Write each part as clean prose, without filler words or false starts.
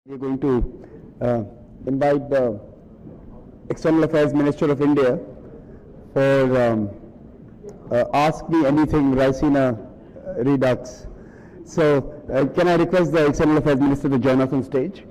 We are going to invite the External Affairs Minister of India for Ask Me Anything Raisina Redux. So, can I request the External Affairs Minister to join us on stage?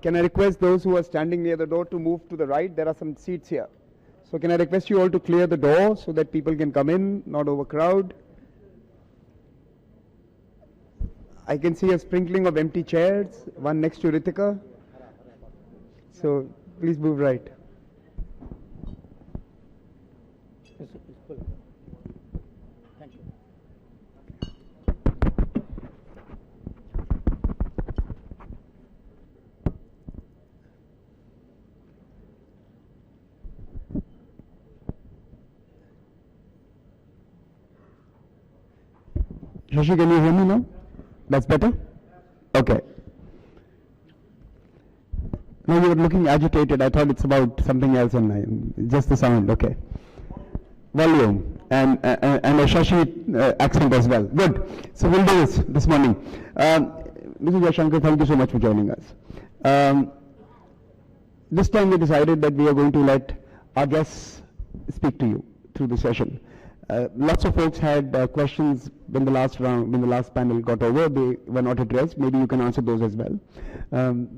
Can I request those who are standing near the door to move to the right? There are some seats here. So can I request you all to clear the door so that people can come in, not overcrowd? I can see a sprinkling of empty chairs, one next to Ritika. So please move right. Thank you. Shashi, can you hear me now? That's better? Okay. No, you were looking agitated. I thought it's about something else and just the sound. Okay. Volume and a Shashi accent as well. Good. So we'll do this morning. Mr. Jaishankar, thank you so much for joining us. This time we decided that we are going to let our guests speak to you through the session. Lots of folks had questions when the last panel got over. They were not addressed. Maybe you can answer those as well.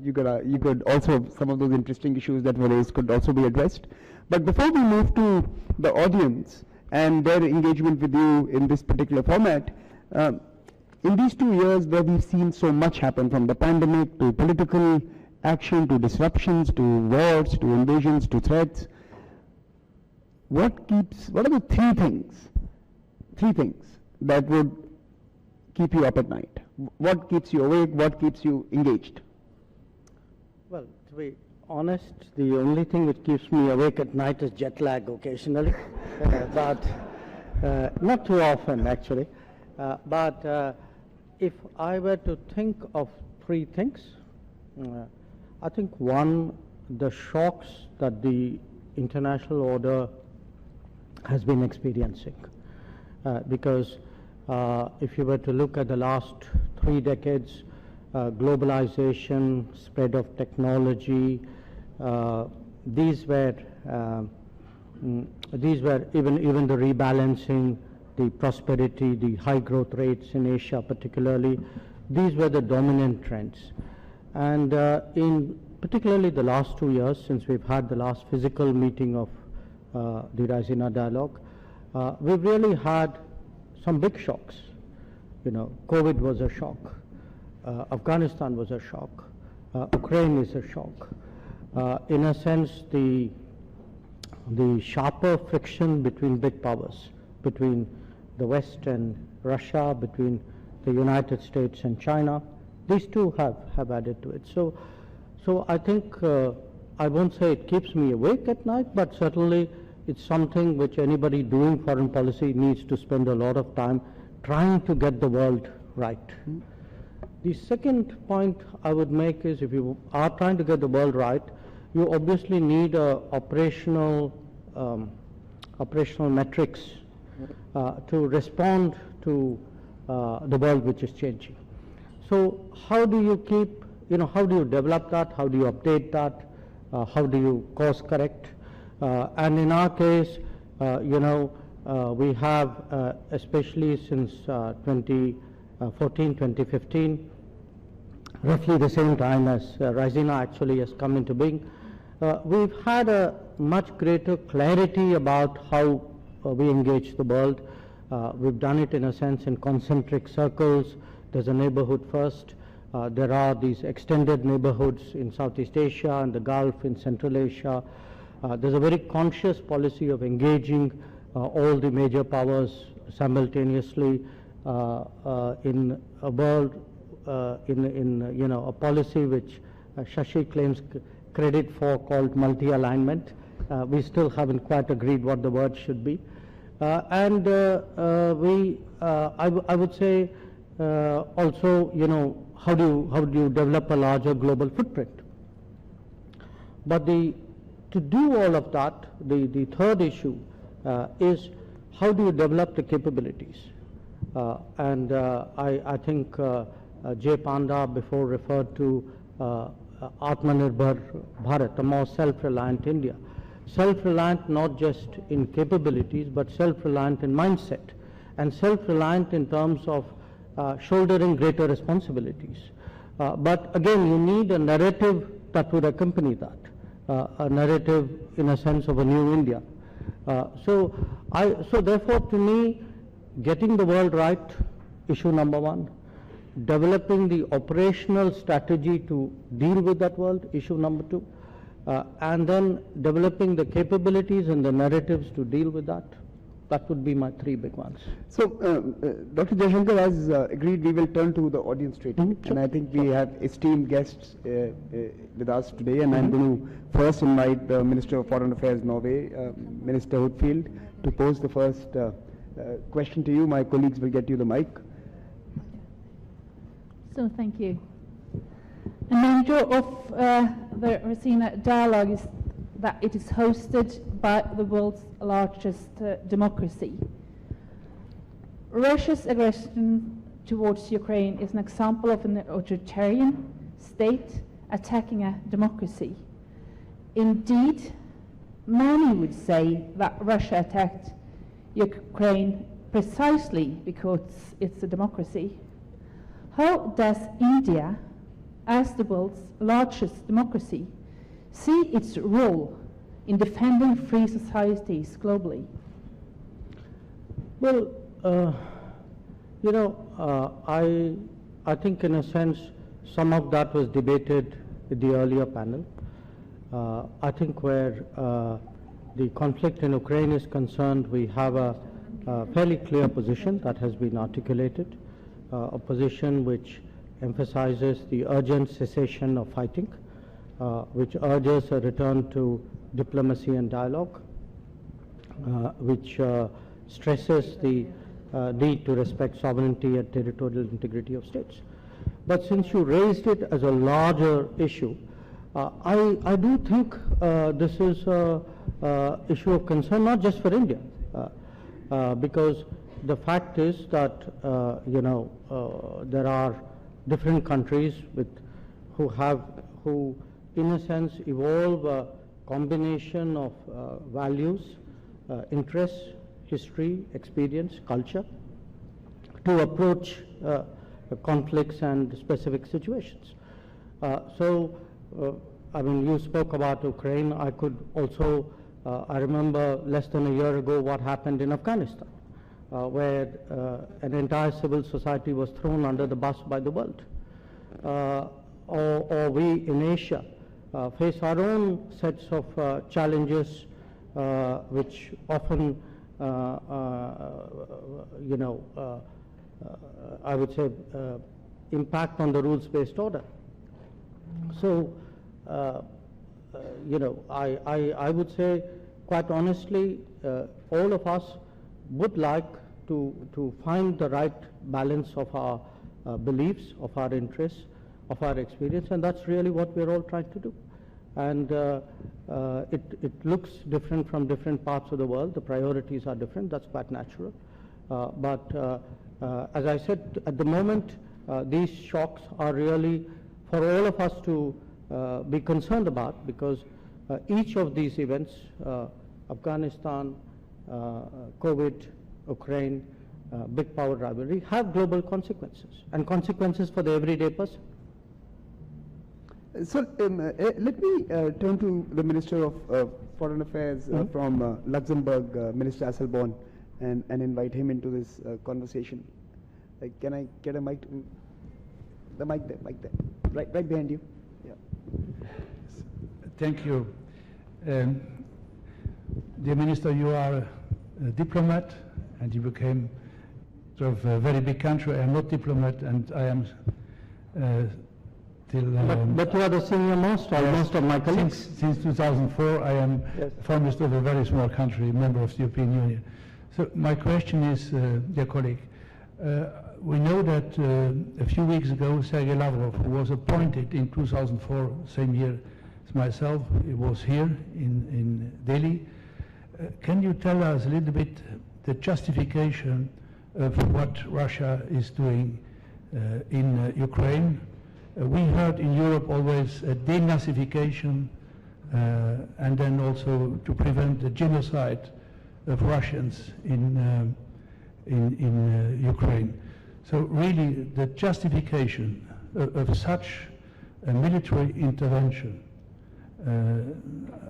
You could also, some of those interesting issues that were raised could also be addressed. But before we move to the audience and their engagement with you in this particular format, in these 2 years where we've seen so much happen, from the pandemic to political action to disruptions to wars to invasions to threats, what are the three things that would keep you up at night? What keeps you awake? What keeps you engaged? Well, to be honest, the only thing which keeps me awake at night is jet lag occasionally, but not too often actually. But if I were to think of three things, I think one, the shocks that the international order has been experiencing. Because if you were to look at the last 3 decades, globalization, spread of technology, these were even the rebalancing, the prosperity, the high growth rates in Asia particularly, these were the dominant trends. And in particularly the last 2 years, since we've had the last physical meeting of the Raisina dialogue, we've really had some big shocks. You know, COVID was a shock. Afghanistan was a shock. Ukraine is a shock. In a sense, the sharper friction between big powers, between the West and Russia, between the United States and China, these two have added to it. So I think I won't say it keeps me awake at night, but certainly it's something which anybody doing foreign policy needs to spend a lot of time trying to get the world right. The second point I would make is, if you are trying to get the world right, you obviously need operational metrics to respond to the world which is changing. So how do you keep, how do you develop that? How do you update that? How do you course correct? And in our case, we have, especially since 2014, 2015, roughly the same time as Raisina actually has come into being, we've had a much greater clarity about how we engage the world. We've done it in a sense in concentric circles. There's a neighborhood first. There are these extended neighborhoods in Southeast Asia and the Gulf, in Central Asia. There's a very conscious policy of engaging all the major powers simultaneously in a world, in a policy which Shashi claims credit for, called multi-alignment. We still haven't quite agreed what the word should be. I would say also, how do you develop a larger global footprint? But to do all of that, the third issue is how do you develop the capabilities? I think Jay Panda before referred to Atmanirbhar Bharat, a more self-reliant India. Self-reliant not just in capabilities, but self-reliant in mindset, and self-reliant in terms of shouldering greater responsibilities. But again, you need a narrative that would accompany that, a narrative in a sense of a new India. So therefore, to me, getting the world right, issue number one. Developing the operational strategy to deal with that world, issue number two. And then developing the capabilities and the narratives to deal with that. That would be my three big ones. So, Dr. Jaishankar, as agreed, we will turn to the audience straight. Sure. And I think we have esteemed guests with us today, and I'm going to first invite the Minister of Foreign Affairs, Norway, Minister Hoodfield, to pose the first question to you. My colleagues will get you the mic. So thank you. The nature of the Raisina dialogue is that it is hosted by the world's largest democracy. Russia's aggression towards Ukraine is an example of an authoritarian state attacking a democracy. Indeed, many would say that Russia attacked Ukraine precisely because it's a democracy. How does India, as the world's largest democracy, see its role in defending free societies globally? Well, I think in a sense some of that was debated in the earlier panel. I think where the conflict in Ukraine is concerned, we have a fairly clear position that has been articulated. A position which emphasizes the urgent cessation of fighting, which urges a return to diplomacy and dialogue, which stresses the need to respect sovereignty and territorial integrity of states. But since you raised it as a larger issue, I do think this is an issue of concern not just for India, because the fact is that there are different countries who in a sense evolve a combination of values, interests, history, experience, culture to approach conflicts and specific situations. I mean, you spoke about Ukraine. I could also, I remember less than a year ago what happened in Afghanistan. Where an entire civil society was thrown under the bus by the world. Or we in Asia face our own sets of challenges which often, I would say, impact on the rules-based order. So, I would say, quite honestly, all of us would like to find the right balance of our beliefs, of our interests, of our experience, and that's really what we're all trying to do. And it looks different from different parts of the world. The priorities are different. That's quite natural. But as I said, at the moment, these shocks are really for all of us to be concerned about, because each of these events, Afghanistan, COVID, Ukraine, big power rivalry, have global consequences, and consequences for the everyday person. So let me turn to the Minister of Foreign Affairs from Luxembourg, Minister Asselborn, and invite him into this conversation. Can I get a mic? The mic there, right behind you. Yeah. Thank you. Dear Minister, you are a diplomat, and you became sort of a very big country. I am not diplomat, and I am till... but you are the senior most, almost, of my colleagues. Since 2004, I am Foreign Minister of a very small country, member of the European Union. So my question is, dear colleague, we know that a few weeks ago, Sergei Lavrov, who was appointed in 2004, same year as myself, he was here in Delhi. Can you tell us a little bit the justification of what Russia is doing in Ukraine? We heard in Europe always a denazification and then also to prevent the genocide of Russians in Ukraine. So really the justification of such a military intervention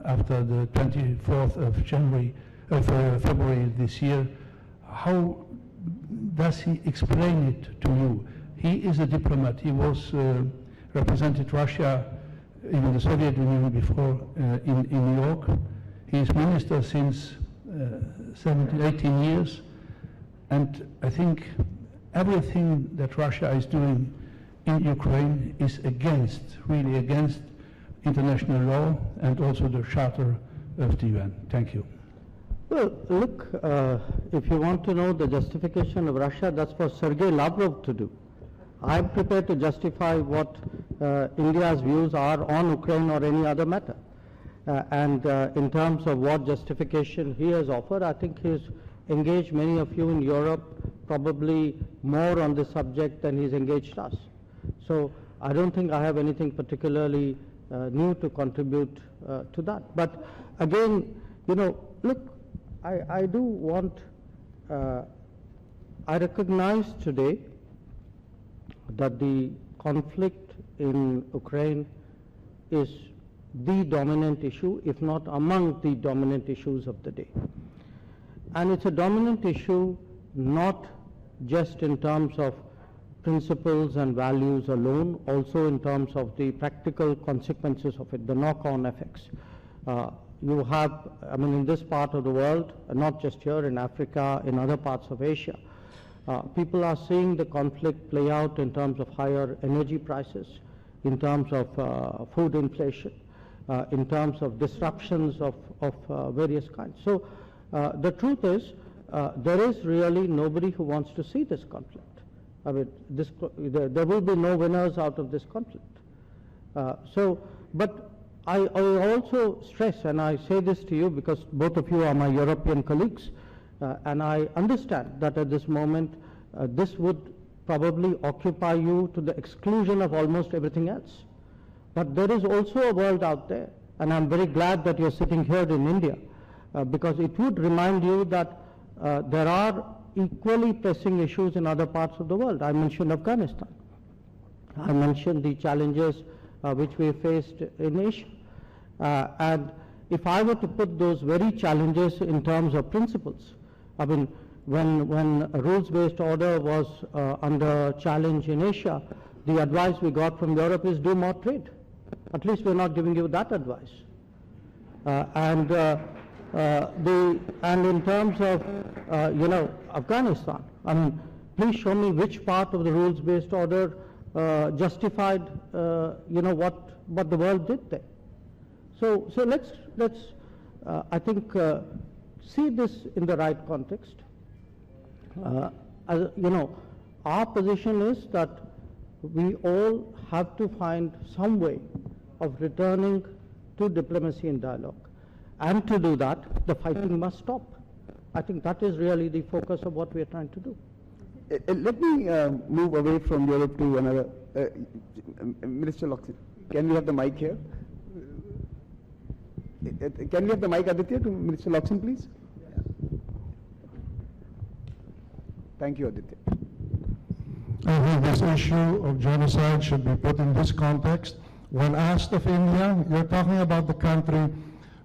after the 24th of February this year, how does he explain it to you? He is a diplomat. He was represented Russia, even the Soviet Union before, in New York. He is minister since 17, 18 years. And I think everything that Russia is doing in Ukraine is against, really against international law and also the Charter of the UN. Thank you. Well, look, if you want to know the justification of Russia, that's for Sergei Lavrov to do. I'm prepared to justify what India's views are on Ukraine or any other matter. And in terms of what justification he has offered, I think he's engaged many of you in Europe probably more on this subject than he's engaged us. So I don't think I have anything particularly new to contribute to that. But again, you know, look, I do want, I recognize today that the conflict in Ukraine is the dominant issue, if not among the dominant issues of the day. And it's a dominant issue not just in terms of principles and values alone, also in terms of the practical consequences of it, the knock-on effects. You have, I mean, in this part of the world, not just here in Africa, in other parts of Asia, people are seeing the conflict play out in terms of higher energy prices, in terms of food inflation, in terms of disruptions of various kinds. So the truth is, there is really nobody who wants to see this conflict. I mean, there will be no winners out of this conflict. But I also stress, and I say this to you because both of you are my European colleagues, and I understand that at this moment this would probably occupy you to the exclusion of almost everything else. But there is also a world out there, and I'm very glad that you're sitting here in India, because it would remind you that there are equally pressing issues in other parts of the world. I mentioned Afghanistan. I mentioned the challenges which we faced in Asia. And if I were to put those very challenges in terms of principles, I mean, when a rules-based order was under challenge in Asia, the advice we got from Europe is do more trade. At least we're not giving you that advice. And in terms of, you know, Afghanistan, I mean, please show me which part of the rules-based order justified, you know, what the world did there. So let's I think, see this in the right context. You know, our position is that we all have to find some way of returning to diplomacy and dialogue. And to do that, the fighting must stop. I think that is really the focus of what we are trying to do. Let me move away from Europe to another. Minister Loxin, can we have the mic here? Can we have the mic, Aditya, to Minister Loxin, please? Thank you, Aditya. I think this issue of genocide should be put in this context. When asked of India, you're talking about the country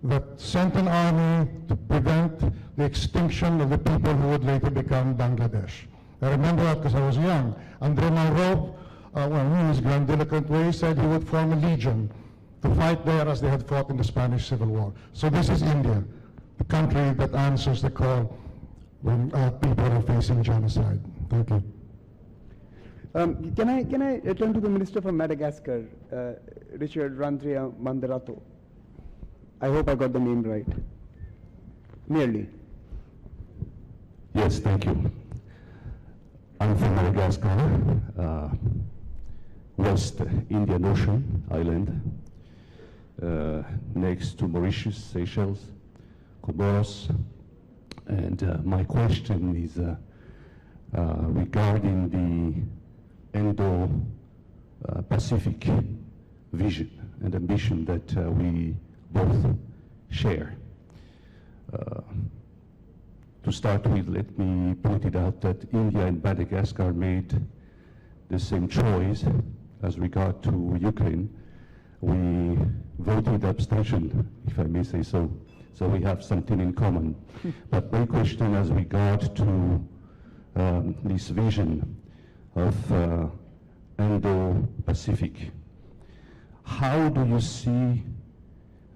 that sent an army to prevent the extinction of the people who would later become Bangladesh. I remember that because I was young. Andre Malraux, in his grandiloquent way, said he would form a legion to fight there as they had fought in the Spanish Civil War. So this is India, the country that answers the call when people are facing genocide. Thank you. Can I turn to the Minister from Madagascar, Richard Randria Mandarato? I hope I got the name right. Nearly. Yes, thank you. I'm from Madagascar, West Indian Ocean island, next to Mauritius, Seychelles, Comoros, and my question is regarding the Indo-Pacific vision and ambition that we both share. To start with, let me point it out that India and Madagascar made the same choice as regard to Ukraine. We voted abstention, if I may say so. So we have something in common. But my question as regard to this vision of Indo-Pacific, how do you see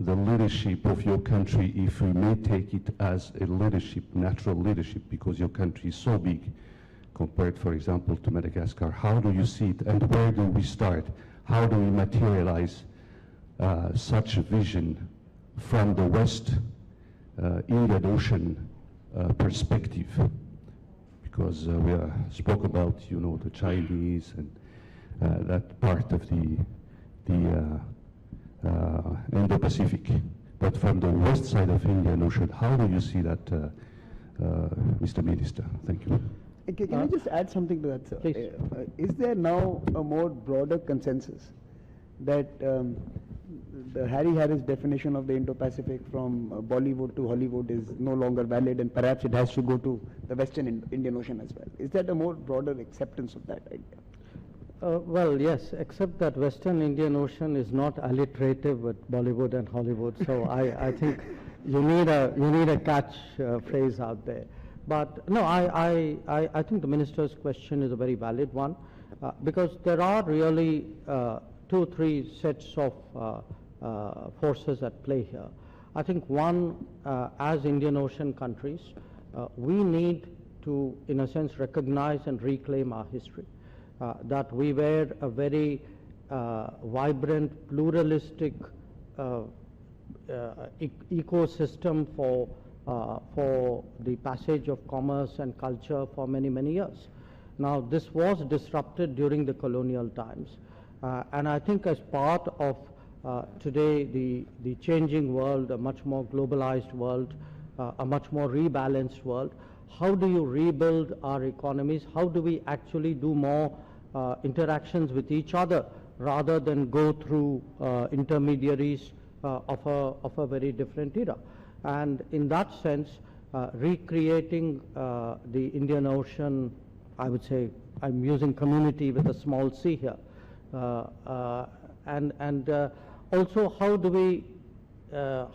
the leadership of your country, if we may take it as a leadership, natural leadership, because your country is so big compared, for example, to Madagascar? How do you see it, and where do we start? How do we materialize such a vision from the West Indian Ocean perspective? Because we spoke about, you know, the Chinese and that part of the Indo-Pacific, but from the west side of Indian Ocean, how do you see that, Mr. Minister? Thank you. Can I just add something to that, sir? Please. Is there now a more broader consensus that the Harry Harris definition of the Indo-Pacific from Bollywood to Hollywood is no longer valid, and perhaps it has to go to the Western Indian Ocean as well? Is that a more broader acceptance of that idea? Well, yes, except that Western Indian Ocean is not alliterative with Bollywood and Hollywood, so I think you need a catch phrase out there. But no, I think the Minister's question is a very valid one, because there are really 2 or 3 sets of forces at play here. I think one, as Indian Ocean countries, we need to, in a sense, recognize and reclaim our history. That we were a very vibrant, pluralistic ecosystem for the passage of commerce and culture for many, many years. Now, this was disrupted during the colonial times. And I think as part of today, the changing world, a much more globalized world, a much more rebalanced world, how do you rebuild our economies? How do we actually do more interactions with each other rather than go through intermediaries of a very different era? And in that sense, recreating the Indian Ocean, I would say, I'm using community with a small c here, and also how do we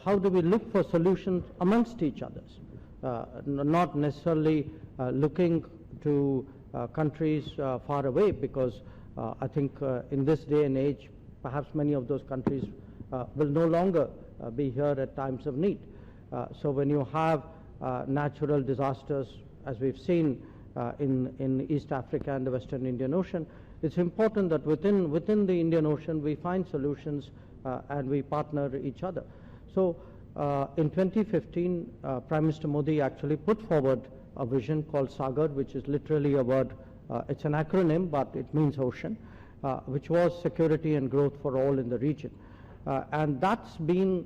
look for solutions amongst each others, not necessarily looking to countries far away, because I think in this day and age, perhaps many of those countries will no longer be here at times of need. So when you have natural disasters, as we've seen in East Africa and the Western Indian Ocean, it's important that within the Indian Ocean we find solutions and we partner each other. So in 2015, Prime Minister Modi actually put forward a vision called Sagar, which is literally a word, it's an acronym, but it means ocean, which was security and growth for all in the region. And that's been,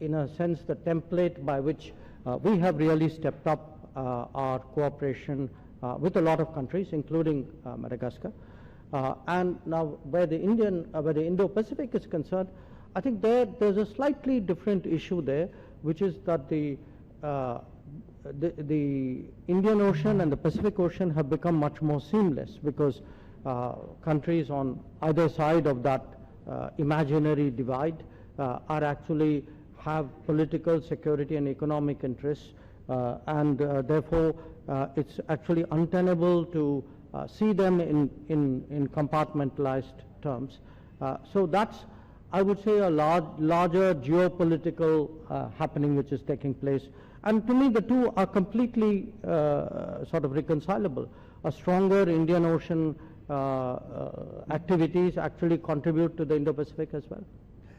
in a sense, the template by which we have really stepped up our cooperation with a lot of countries, including Madagascar. And now, where the Indo-Pacific is concerned, I think there's a slightly different issue there, which is that the Indian Ocean and the Pacific Ocean have become much more seamless, because countries on either side of that imaginary divide, are actually have political, security, and economic interests, and therefore it's actually untenable to see them in compartmentalized terms. So that's, I would say, a larger geopolitical happening which is taking place. And to me, the two are completely sort of reconcilable. A stronger Indian Ocean activities actually contribute to the Indo-Pacific as well.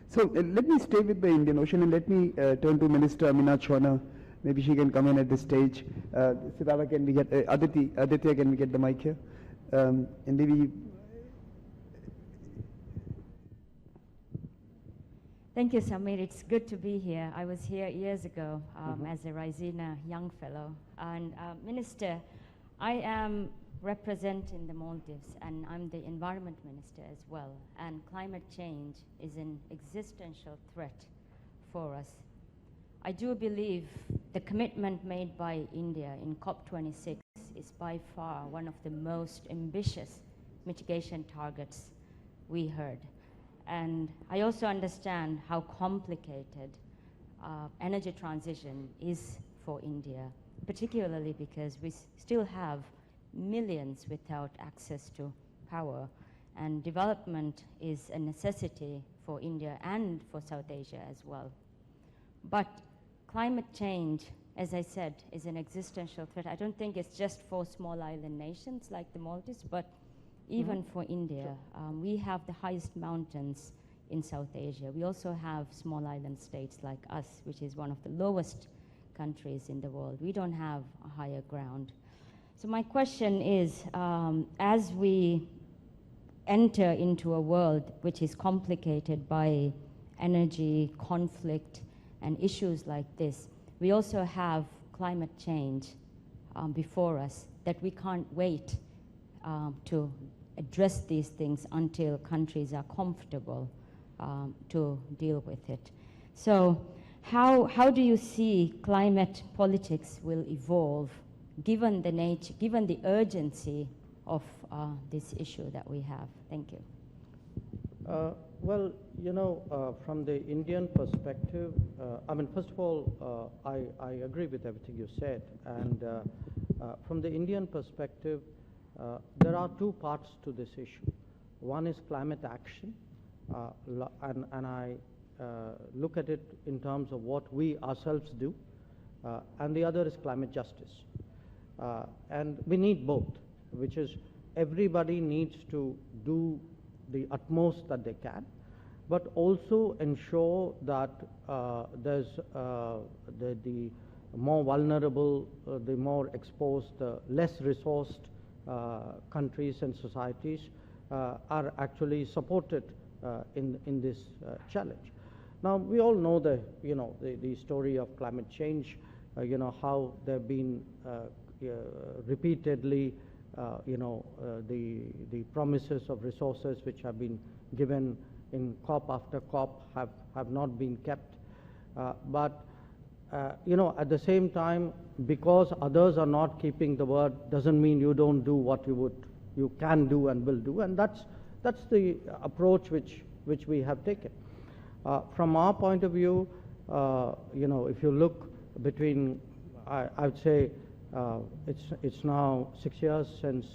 So let me stay with the Indian Ocean and let me turn to Minister Amina Chona. Maybe she can come in at this stage. Sitara, can we get Aditya, can we get the mic here? And maybe. Thank you, Samir. It's good to be here. I was here years ago as a Raisina young fellow. And Minister, I am representing the Maldives, and I'm the Environment Minister as well. And climate change is an existential threat for us. I do believe the commitment made by India in COP26 is by far one of the most ambitious mitigation targets we heard. And I also understand how complicated energy transition is for India, particularly because we still have millions without access to power, and development is a necessity for India and for South Asia as well. But climate change, as I said, is an existential threat. I don't think it's just for small island nations like the Maldives, but even for India. We have the highest mountains in South Asia. We also have small island states like us, which is one of the lowest countries in the world. We don't have a higher ground. So my question is, as we enter into a world which is complicated by energy, conflict, and issues like this, we also have climate change before us that we can't wait to address these things until countries are comfortable to deal with it. So how do you see climate politics will evolve given the nature, given the urgency of this issue that we have? Thank you. Well, you know, from the Indian perspective, I mean, first of all, I agree with everything you said. And from the Indian perspective, there are two parts to this issue. One is climate action, and I look at it in terms of what we ourselves do, and the other is climate justice. And we need both, which is everybody needs to do the utmost that they can, but also ensure that there's the more vulnerable, the more exposed, less resourced countries and societies are actually supported in this challenge. Now, we all know the story of climate change, how there have been repeatedly the promises of resources which have been given in COP after COP have not been kept. But at the same time, because others are not keeping the word, doesn't mean you don't do what you can do and will do. And that's the approach which we have taken. From our point of view, if you look between, I would say, it's now 6 years since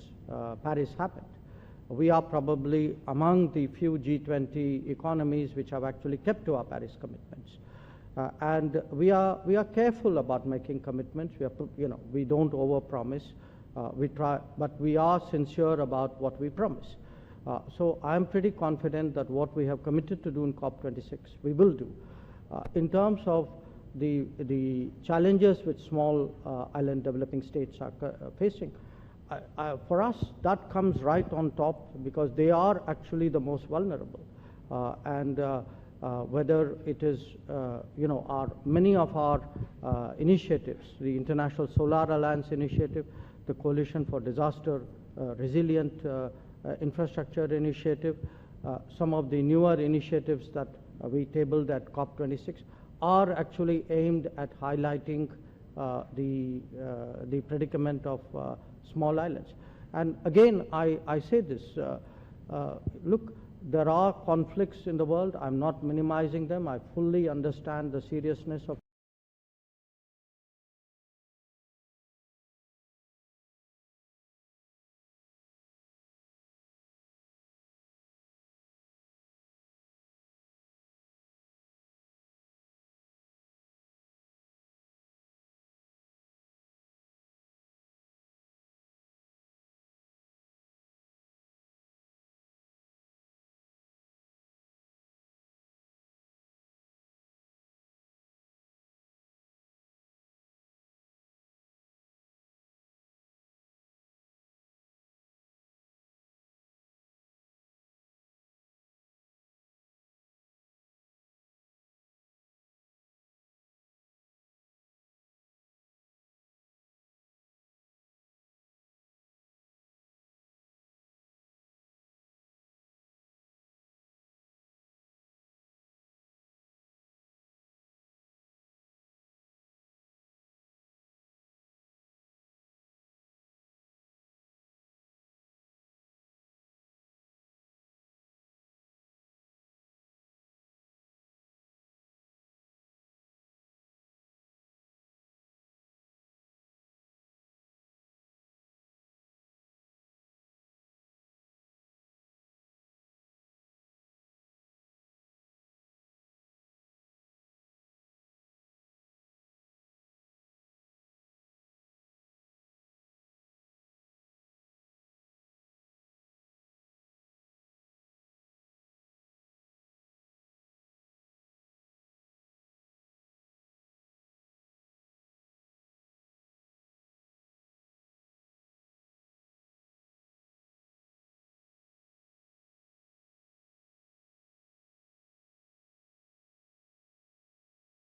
Paris happened. We are probably among the few G20 economies which have actually kept to our Paris commitments, and we are careful about making commitments. We don't overpromise. We try, but we are sincere about what we promise. So I'm pretty confident that what we have committed to do in COP26 we will do. In terms of the challenges which small island developing states are facing, for us that comes right on top, because they are actually the most vulnerable. And whether it is many of our initiatives, the International Solar Alliance initiative, the Coalition for Disaster Resilient Infrastructure initiative, some of the newer initiatives that we tabled at COP26 are actually aimed at highlighting the predicament of small islands. And again, I say this, look, there are conflicts in the world. I'm not minimizing them. I fully understand the seriousness of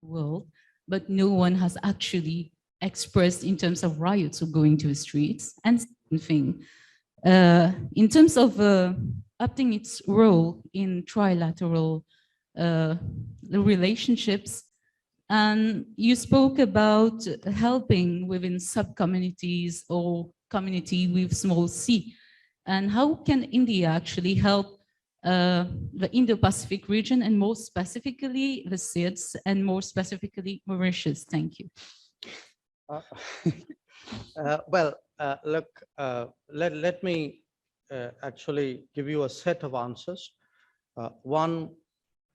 world, but no one has actually expressed in terms of riots or going to the streets. And second thing, in terms of upping its role in trilateral relationships, and you spoke about helping within sub-communities or community with small c. And how can India actually help the Indo-Pacific region, and more specifically the SIDS, and more specifically Mauritius? Thank you. Look, let me actually give you a set of answers. One,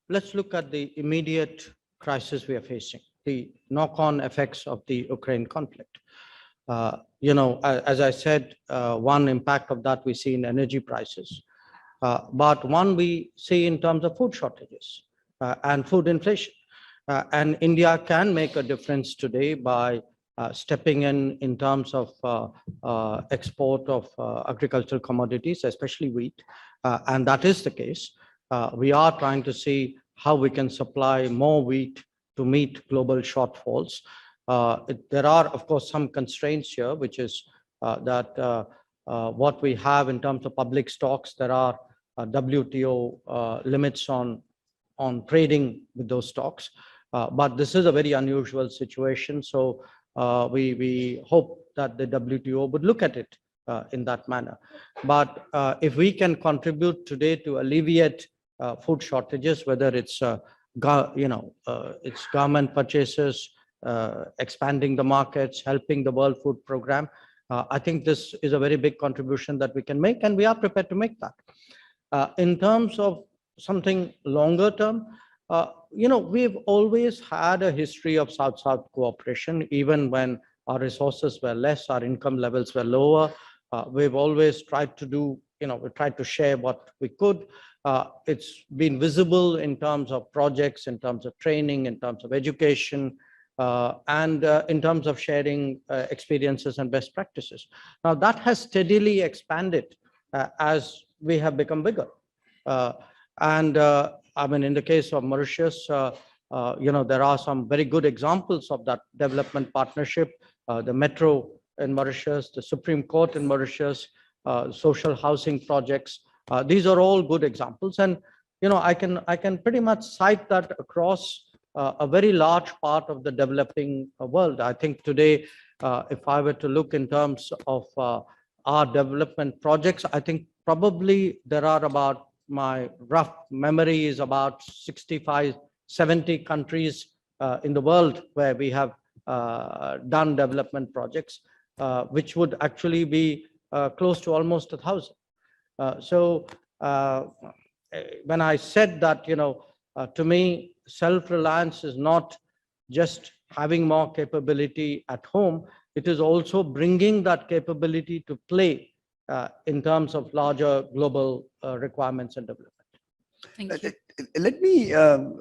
let's look at the immediate crisis we are facing, the knock-on effects of the Ukraine conflict. As I said, one impact of that we see in energy prices. But one we see in terms of food shortages and food inflation. And India can make a difference today by stepping in terms of export of agricultural commodities, especially wheat. And that is the case. We are trying to see how we can supply more wheat to meet global shortfalls. There are, of course, some constraints here, which is that what we have in terms of public stocks, there are WTO limits on trading with those stocks. But this is a very unusual situation. So we hope that the WTO would look at it in that manner. But if we can contribute today to alleviate food shortages, whether it's it's government purchases, expanding the markets, helping the World Food Program, I think this is a very big contribution that we can make, and we are prepared to make that. In terms of something longer term, we've always had a history of South-South cooperation. Even when our resources were less, our income levels were lower, we've always tried to do, we tried to share what we could. It's been visible in terms of projects, in terms of training, in terms of education, and in terms of sharing experiences and best practices. Now, that has steadily expanded as we have become bigger. I mean, in the case of Mauritius, there are some very good examples of that development partnership. The metro in Mauritius, the Supreme Court in Mauritius, social housing projects. These are all good examples. And, I can pretty much cite that across a very large part of the developing world. I think today, if I were to look in terms of our development projects, I think probably there are about my rough memory is about 65, 70 countries in the world where we have done development projects, which would actually be close to almost 1,000. So when I said that, to me, self-reliance is not just having more capability at home, it is also bringing that capability to play in terms of larger global requirements and development. Thank you. Let me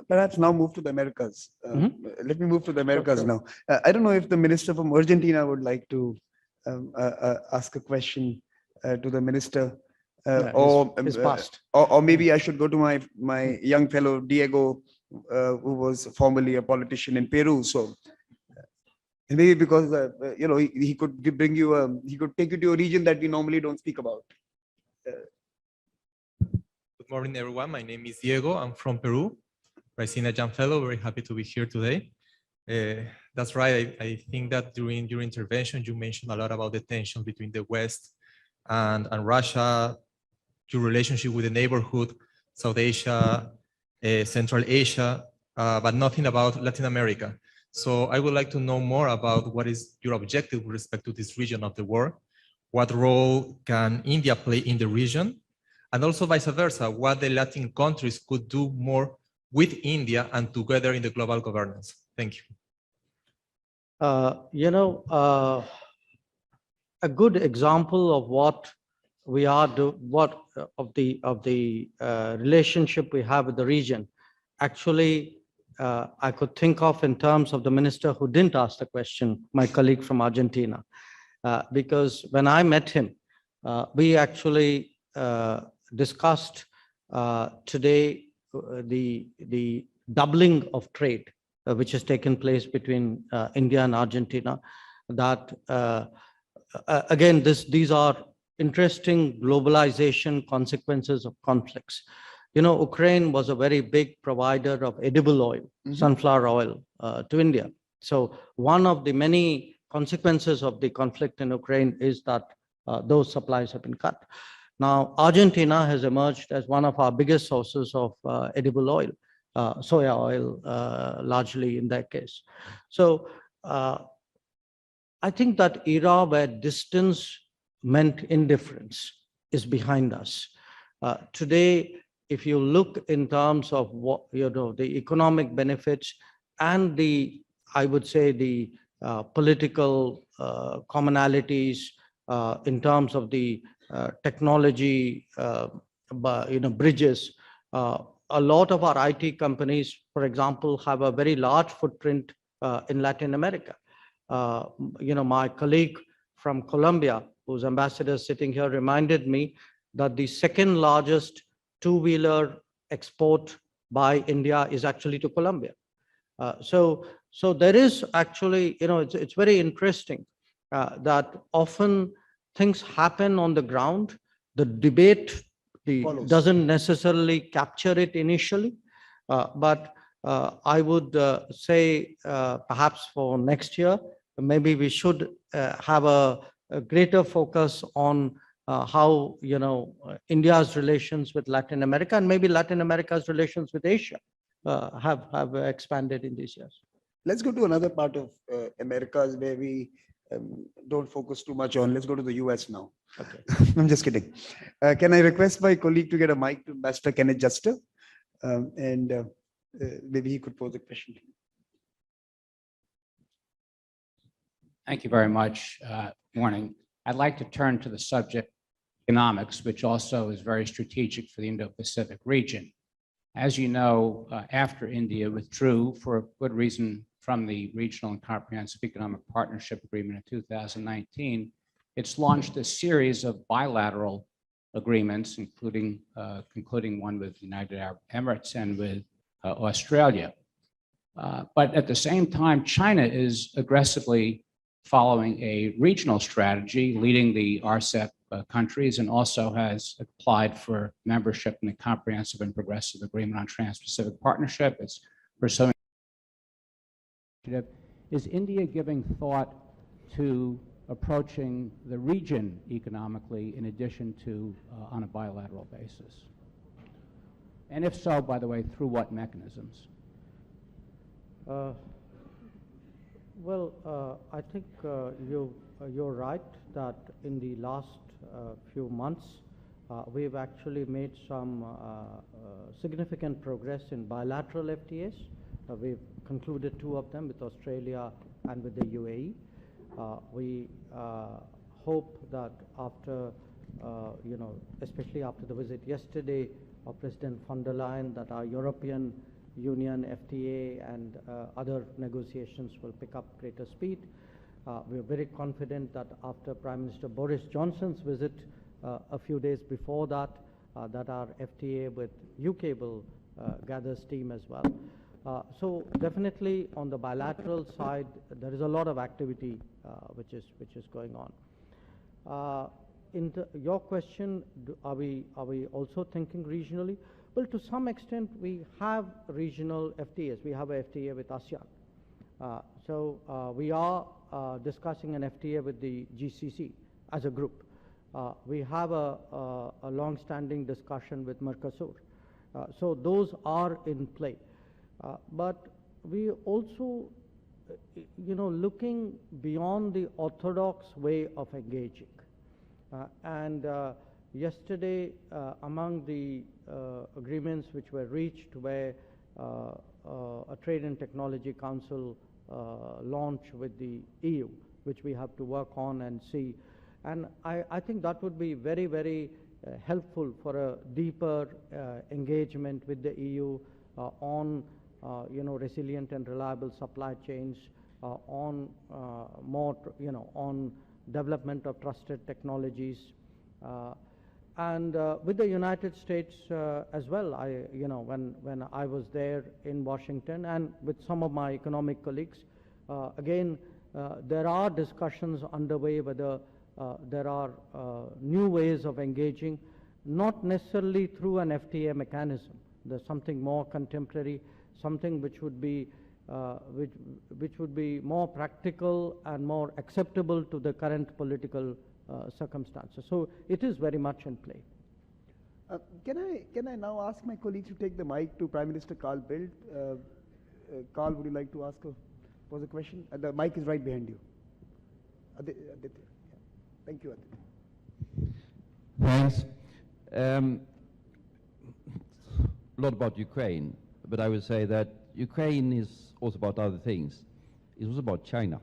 perhaps now move to the Americas. Let me move to the Americas Sure. now. I don't know if the minister from Argentina would like to ask a question to the minister, His past. or maybe I should go to my young fellow Diego, who was formerly a politician in Peru. So maybe because he could bring you, he could take you to a region that we normally don't speak about. Good morning, everyone. My name is Diego. I'm from Peru. Raisina young fellow, very happy to be here today. That's right. I think that during your intervention, you mentioned a lot about the tension between the West and Russia, your relationship with the neighborhood, South Asia, Central Asia, but nothing about Latin America. So I would like to know more about what is your objective with respect to this region of the world. What role can India play in the region? And also vice versa, what the Latin countries could do more with India and together in the global governance. Thank you. A good example of what we are of the relationship we have with the region, actually, I could think of in terms of the minister who didn't ask the question, my colleague from Argentina, because when I met him, we actually discussed today the doubling of trade which has taken place between India and Argentina. That again, these are interesting globalization consequences of conflicts. Ukraine was a very big provider of edible oil, sunflower oil, to India. So one of the many consequences of the conflict in Ukraine is that those supplies have been cut. Now, Argentina has emerged as one of our biggest sources of edible oil, soya oil, largely in that case. So I think that era where distance meant indifference is behind us. Today, if you look in terms of what, the economic benefits and I would say the political commonalities in terms of the technology, bridges, a lot of our IT companies, for example, have a very large footprint in Latin America. My colleague from Colombia, whose ambassador is sitting here, reminded me that the second largest two-wheeler export by India is actually to Colombia. So there is actually, it's very interesting that often things happen on the ground. The debate doesn't necessarily capture it initially, but I would say perhaps for next year, maybe we should have a greater focus on how India's relations with Latin America and maybe Latin America's relations with Asia have expanded in these years. Let's go to another part of Americas where we don't focus too much on. Let's go to the US now. Okay. I'm just kidding. Can I request my colleague to get a mic to Ambassador Kenneth Juster? And maybe he could pose a question to you. Thank you very much. Morning. I'd like to turn to the subject economics, which also is very strategic for the Indo-Pacific region. As you know, after India withdrew for a good reason from the Regional and Comprehensive Economic Partnership Agreement in 2019, it's launched a series of bilateral agreements, including concluding one with the United Arab Emirates and with Australia. But at the same time, China is aggressively following a regional strategy, leading the RCEP countries, and also has applied for membership in the Comprehensive and Progressive Agreement on Trans-Pacific Partnership. It's pursuing. Is India giving thought to approaching the region economically in addition to on a bilateral basis? And if so, by the way, through what mechanisms? I think you're right that in the last few months, we've actually made some significant progress in bilateral FTAs. We've concluded 2 of them with Australia and with the UAE. We hope that after, especially after the visit yesterday of President von der Leyen, that our European Union FTA and other negotiations will pick up greater speed. We are very confident that after Prime Minister Boris Johnson's visit a few days before that, that our FTA with UK will gather steam as well. So definitely on the bilateral side, there is a lot of activity which is going on. Your question, are we also thinking regionally? Well, to some extent, we have regional FTAs. We have a FTA with ASEAN. We are discussing an FTA with the GCC as a group. We have a long-standing discussion with Mercosur. So those are in play. But we also, looking beyond the orthodox way of engaging. Yesterday, among the agreements which were reached were a Trade and Technology Council launch with the EU, which we have to work on and see. And I think that would be very, very helpful for a deeper engagement with the EU on resilient and reliable supply chains, on more, on development of trusted technologies. With the United States as well, when I was there in Washington and with some of my economic colleagues, again, there are discussions underway whether there are new ways of engaging, not necessarily through an FTA mechanism. There's something more contemporary, something which would be more practical and more acceptable to the current political circumstances. So it is very much in play. Can I now ask my colleague to take the mic to Prime Minister Carl Bildt? Carl, would you like to pose a question? The mic is right behind you. Aditya. Thank you, Aditya. Thanks. A lot about Ukraine, but I would say that Ukraine is also about other things. It's also about China.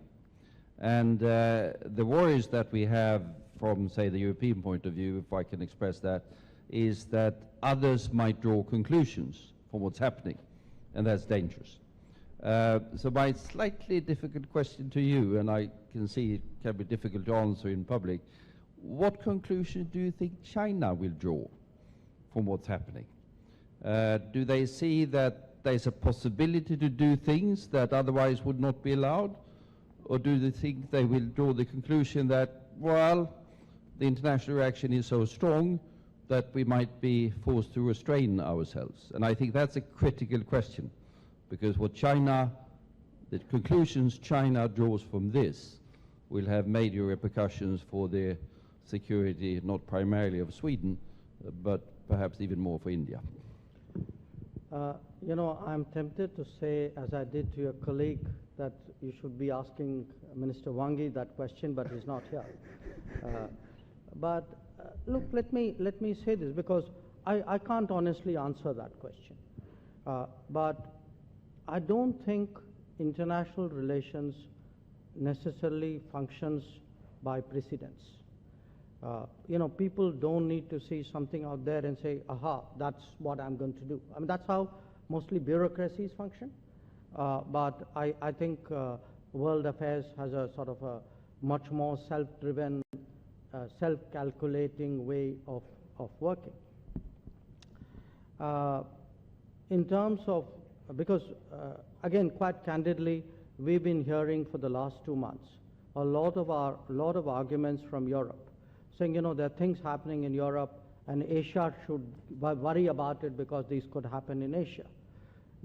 And the worries that we have from, say, the European point of view, if I can express that, is that others might draw conclusions from what's happening, and that's dangerous. So my slightly difficult question to you, and I can see it can be difficult to answer in public, what conclusions do you think China will draw from what's happening? Do they see that there's a possibility to do things that otherwise would not be allowed? Or do they think they will draw the conclusion that, well, the international reaction is so strong that we might be forced to restrain ourselves? And I think that's a critical question, because what China, the conclusions China draws from this will have major repercussions for the security, not primarily of Sweden, but perhaps even more for India. I'm tempted to say, as I did to your colleague, that you should be asking Minister Wangi that question, but he's not here. Look, let me say this, because I can't honestly answer that question. But I don't think international relations necessarily functions by precedence. People don't need to see something out there and say, aha, that's what I'm going to do. I mean, that's how mostly bureaucracies function. But I think world affairs has a sort of a much more self-driven, self-calculating way of working. In terms of, because again, quite candidly, we've been hearing for the last 2 months a lot of arguments from Europe, saying, there are things happening in Europe and Asia should worry about it because these could happen in Asia.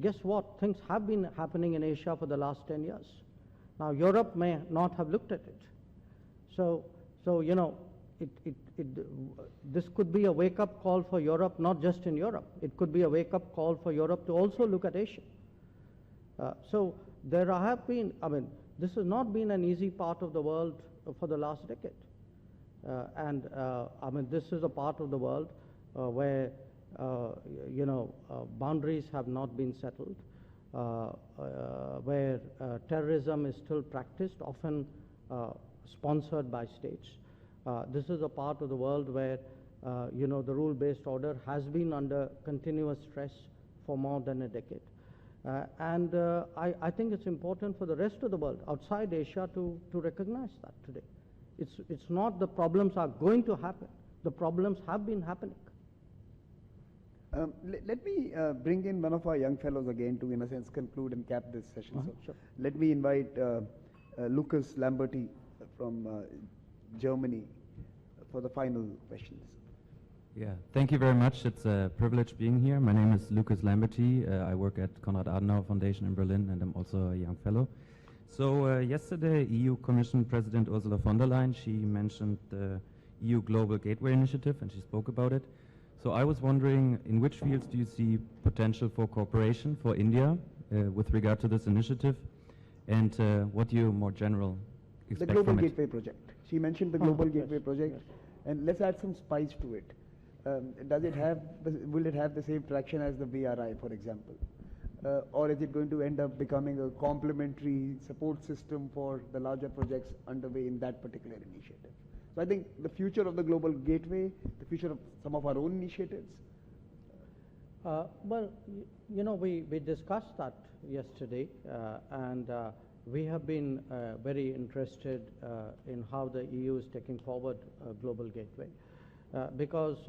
Guess what? Things have been happening in Asia for the last 10 years. Now, Europe may not have looked at it. So this could be a wake-up call for Europe, not just in Europe. It could be a wake-up call for Europe to also look at Asia. So there have been, I mean, this has not been an easy part of the world for the last decade. I mean, this is a part of the world where, boundaries have not been settled, where terrorism is still practiced, often sponsored by states. This is a part of the world where, the rule-based order has been under continuous stress for more than a decade. I think it's important for the rest of the world outside Asia to recognize that today. It's not the problems are going to happen. The problems have been happening. Let me bring in one of our young fellows again to, in a sense, conclude and cap this session. So Sure. let me invite Lucas Lamberti from Germany for the final questions. Yeah, thank you very much. It's a privilege being here. My name is Lucas Lamberti. I work at Konrad Adenauer Foundation in Berlin, and I'm also a young fellow. So yesterday, EU Commission President Ursula von der Leyen, she mentioned the EU Global Gateway Initiative, and she spoke about it. So I was wondering, in which fields do you see potential for cooperation for India with regard to this initiative, and what do you more general expect The Global from it? Gateway Project. She mentioned the Global Gateway Project, and let's add some spice to it. Will it have the same traction as the BRI, for example? Or is it going to end up becoming a complementary support system for the larger projects underway in that particular initiative? So I think the future of the Global Gateway, the future of some of our own initiatives. Well, we discussed that yesterday, and we have been very interested in how the EU is taking forward Global Gateway. Because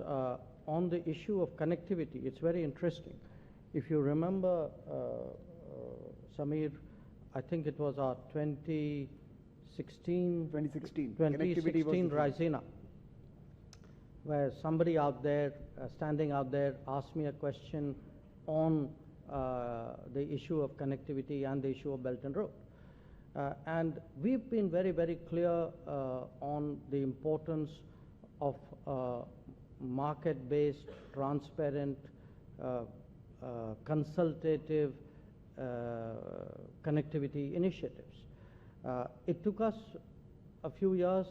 on the issue of connectivity, it's very interesting. If you remember, Samir, I think it was our 2016 Raisina, where somebody out there, standing out there, asked me a question on the issue of connectivity and the issue of Belt and Road. And we've been very, very clear on the importance of market-based, transparent, consultative connectivity initiatives. It took us a few years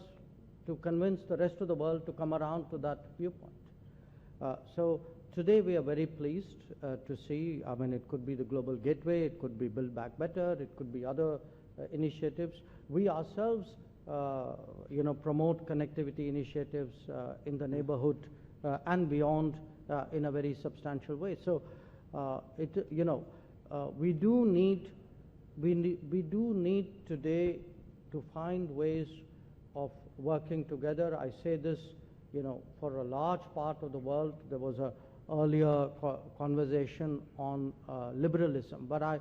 to convince the rest of the world to come around to that viewpoint. So today we are very pleased to see, I mean, it could be the Global Gateway, it could be Build Back Better, it could be other initiatives. We ourselves promote connectivity initiatives in the neighborhood and beyond in a very substantial way. So, we do need today to find ways of working together. I say this, for a large part of the world, there was a earlier conversation on liberalism. But I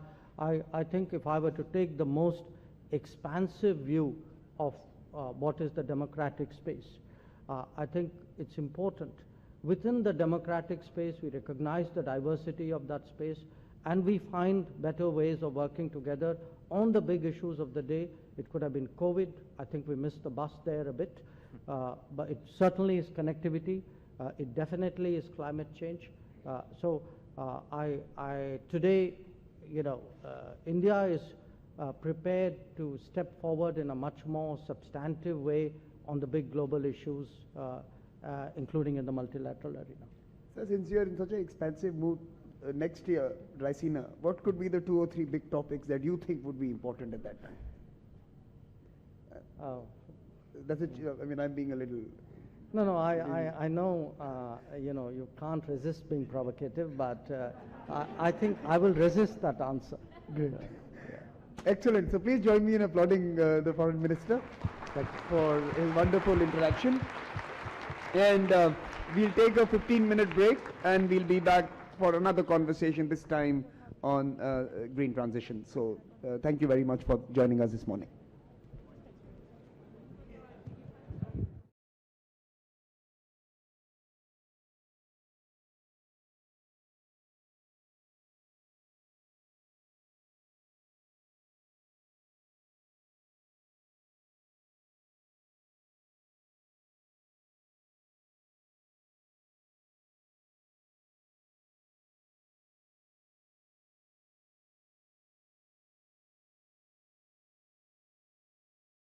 think if I were to take the most expansive view of what is the democratic space, I think it's important. Within the democratic space, we recognize the diversity of that space, and we find better ways of working together on the big issues of the day. It could have been COVID. I think we missed the bus there a bit. But it certainly is connectivity. It definitely is climate change. Today, India is prepared to step forward in a much more substantive way on the big global issues, including in the multilateral arena. So since you're in such an expansive mood, next year, Raisina, what could be the 2 or 3 big topics that you think would be important at that time? Does it, I mean, I'm being a little... No, I know, you can't resist being provocative, but I think I will resist that answer. Good. Excellent. So please join me in applauding the Foreign Minister for his wonderful interaction. And we'll take a 15-minute break, and we'll be back for another conversation, this time on green transition. So thank you very much for joining us this morning.